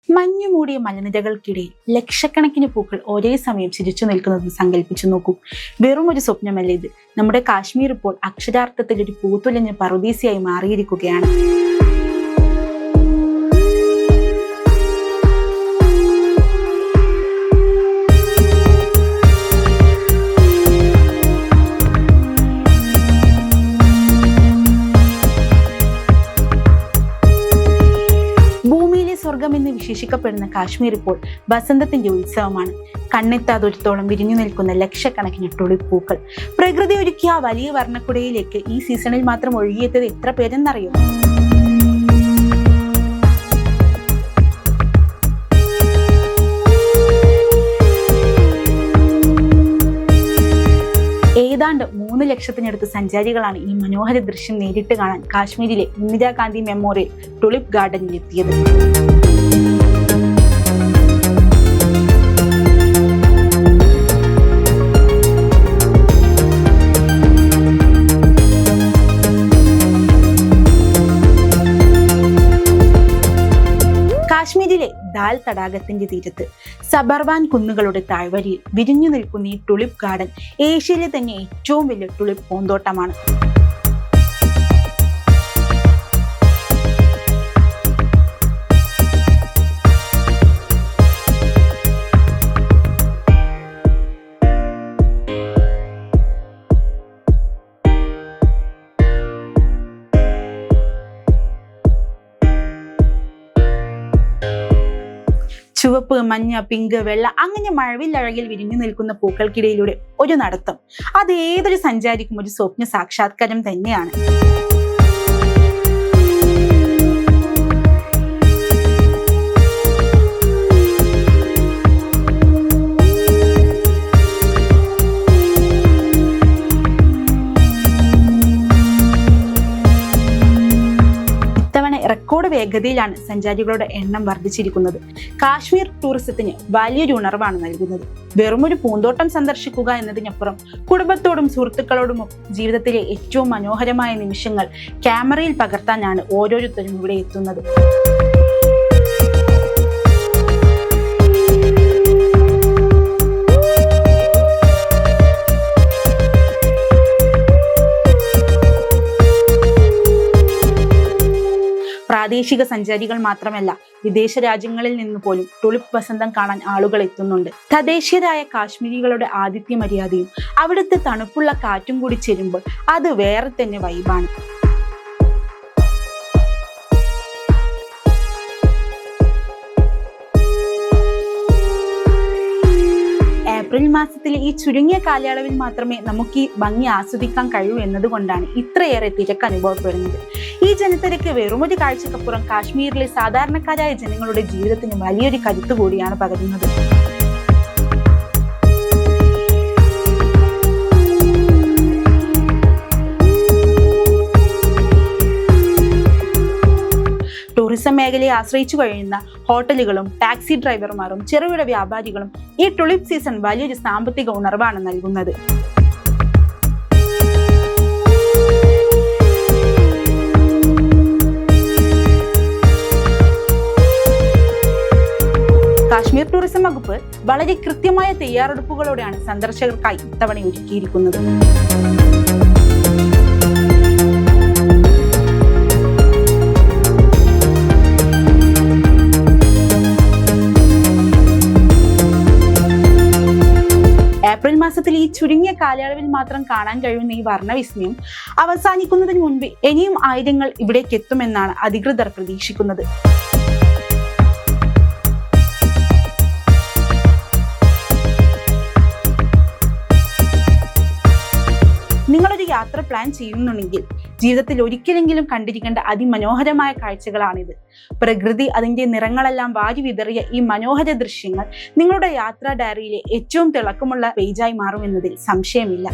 മഞ്ഞുമൂടിയ മലനിരകൾക്കിടയിൽ ലക്ഷക്കണക്കിന് പൂക്കൾ ഒരേ സമയം ചിരിച്ചു നിൽക്കുന്നത് സങ്കല്പിച്ചു നോക്കൂ. വെറും ഒരു സ്വപ്നമല്ല ഇത്. നമ്മുടെ കാശ്മീർ ഇപ്പോൾ അക്ഷരാർത്ഥത്തിൽ ഒരു പൂത്തുലഞ്ഞ പറുദീസയായി മാറിയിരിക്കുകയാണ്. സ്വർഗമെന്ന് വിശേഷിക്കപ്പെടുന്ന കാശ്മീർ ഇപ്പോൾ വസന്തത്തിന്റെ ഉത്സവമാണ്. കണ്ണെത്താതൊരുത്തോളം വിരിഞ്ഞു നിൽക്കുന്ന ലക്ഷക്കണക്കിന് തുളിപ്പൂക്കൾ. പ്രകൃതി ഒരുക്കിയ ആ വലിയ വർണ്ണക്കുടയിലേക്ക് ഈ സീസണിൽ മാത്രം ഒഴുകിയെത്തത് എത്ര പേരെന്നറിയോ? ഏതാണ്ട് 3 ലക്ഷത്തിനടുത്ത് സഞ്ചാരികളാണ് ഈ മനോഹര ദൃശ്യം നേരിട്ട് കാണാൻ കാശ്മീരിലെ ഇന്ദിരാഗാന്ധി മെമ്മോറിയൽ ടുലിപ്പ് ഗാർഡനിൽ എത്തിയത്. കാശ്മീരിലെ ദാൽ തടാകത്തിന്റെ തീരത്ത് സബർവാൻ കുന്നുകളുടെ താഴ്വരയിൽ വിരിഞ്ഞു നിൽക്കുന്ന ഈ ടുലിപ്പ് ഗാർഡൻ ഏഷ്യയിലെ തന്നെ ഏറ്റവും വലിയ ടുലിപ്പ് പൂന്തോട്ടമാണ്. ചുവപ്പ്, മഞ്ഞ, പിങ്ക്, വെള്ള അങ്ങനെ മഴവില്ലഴകിൽ വിരിഞ്ഞു നിൽക്കുന്ന പൂക്കൾക്കിടയിലൂടെ ഒരു നടത്തം. അത് ഏതൊരു സഞ്ചാരിക്കും ഒരു സ്വപ്ന സാക്ഷാത്കാരം തന്നെയാണ്. റെക്കോർഡ് വേഗതയിലാണ് സഞ്ചാരികളുടെ എണ്ണം വർദ്ധിച്ചിരിക്കുന്നത്. കാശ്മീർ ടൂറിസത്തിന് വലിയൊരു ഉണർവാണ് നൽകുന്നത്. വെറുമൊരു പൂന്തോട്ടം സന്ദർശിക്കുക എന്നതിനപ്പുറം കുടുംബത്തോടും സുഹൃത്തുക്കളോടും ജീവിതത്തിലെ ഏറ്റവും മനോഹരമായ നിമിഷങ്ങൾ ക്യാമറയിൽ പകർത്താനാണ് ഓരോരുത്തരും ഇവിടെ എത്തുന്നത്. പ്രാദേശിക സഞ്ചാരികൾ മാത്രമല്ല, വിദേശ രാജ്യങ്ങളിൽ നിന്ന് പോലും ടുലിപ്പ് വസന്തം കാണാൻ ആളുകൾ എത്തുന്നുണ്ട്. തദ്ദേശീയരായ കാശ്മീരികളുടെ ആതിഥ്യ മര്യാദയും അവിടുത്തെ തണുപ്പുള്ള കാറ്റും കൂടി ചേരുമ്പോൾ അത് വേറെ തന്നെ വൈബാണ്. ഏപ്രിൽ മാസത്തിലെ ഈ ചുരുങ്ങിയ കാലയളവിൽ മാത്രമേ നമുക്ക് ഈ ഭംഗി ആസ്വദിക്കാൻ കഴിയൂ എന്നതുകൊണ്ടാണ് ഇത്രയേറെ തിരക്ക് അനുഭവപ്പെടുന്നത്. ഈ ജനത്തിരക്ക് വെറുമൊരു കാഴ്ചക്കപ്പുറം കാശ്മീരിലെ സാധാരണക്കാരായ ജനങ്ങളുടെ ജീവിതത്തിന് വലിയൊരു കരുത്തു കൂടിയാണ് പകരുന്നത്. ടൂറിസം മേഖലയെ ആശ്രയിച്ചു കഴിയുന്ന ഹോട്ടലുകളും ടാക്സി ഡ്രൈവർമാരും ചെറുകിട വ്യാപാരികളും ഈ ടുലിപ്പ് സീസൺ വലിയൊരു സാമ്പത്തിക ഉണർവാണ് നൽകുന്നത്. കാശ്മീർ ടൂറിസം വകുപ്പ് വളരെ കൃത്യമായ തയ്യാറെടുപ്പുകളോടെയാണ് സന്ദർശകർക്കായി ഇത്തവണ ഒരുക്കിയിരിക്കുന്നത്. ഏപ്രിൽ മാസത്തിൽ ഈ ചുരുങ്ങിയ കാലയളവിൽ മാത്രം കാണാൻ കഴിയുന്ന ഈ വർണ്ണവിസ്മയം അവസാനിക്കുന്നതിന് മുൻപ് ഇനിയും ആയിരങ്ങൾ ഇവിടേക്ക് എത്തുമെന്നാണ് അധികൃതർ പ്രതീക്ഷിക്കുന്നത്. നിങ്ങളൊരു യാത്ര പ്ലാൻ ചെയ്യുന്നുണ്ടെങ്കിൽ ജീവിതത്തിൽ ഒരിക്കലെങ്കിലും കണ്ടിരിക്കേണ്ട അതിമനോഹരമായ കാഴ്ചകളാണിത്. പ്രകൃതി അതിന്റെ നിറങ്ങളെല്ലാം വാരി വിതറിയ ഈ മനോഹര ദൃശ്യങ്ങൾ നിങ്ങളുടെ യാത്രാ ഡയറിയിലെ ഏറ്റവും തിളക്കമുള്ള പേജായി മാറുമെന്നതിൽ സംശയമില്ല.